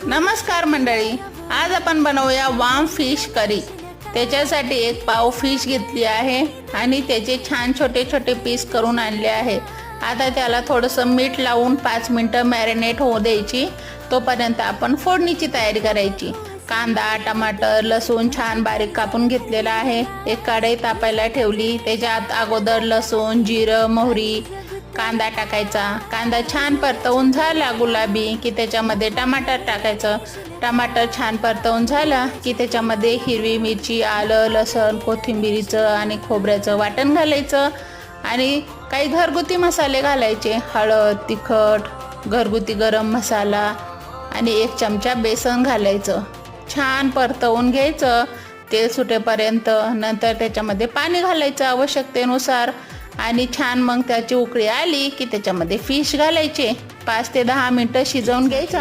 नमस्कार मंडळी, आज आपण बनवूया वाम फिश करी। त्याच्यासाठी एक पाव फिश घेतली आहे आणि त्याचे छान छोटे छोटे पीस करून आणले आहे। आता त्याला थोडंसं मीठ लावून 5 मिनिटं मॅरिनेट होऊ द्यायची। तोपर्यंत आपण फोडणीची तयारी करायची। कांदा, टमाटर, लसूण छान बारीक कापून घेतलेला आहे। एक कढई तापायला ठेवली, त्याच्यात अगोदर लसूण, जिरं, मोहरी, कांदा टाकायचा। कांदा छान परतवून झाला गुलाबी की त्याच्यामध्ये टमाटर टाकायचं। टमाटर छान परतवून झाला की त्याच्यामध्ये हिरवी मिरची, आलं, लसूण, कोथिंबीरीचं आणि खोबऱ्याचं वाटण घालायचं आणि काही घरगुती मसाले घालायचे। हळद, तिखट, घरगुती गरम मसाला आणि 1 चमचा बेसन घालायचं। छान परतवून घ्यायचं तेल सुटेपर्यंत। नंतर त्याच्यामध्ये पाणी घालायचं आवश्यकतेनुसार आणि छान मग त्याची उकळी आली की त्याच्यामध्ये फिश घालायचे। 5 ते 10 मिनिटं शिजवून घ्यायचं।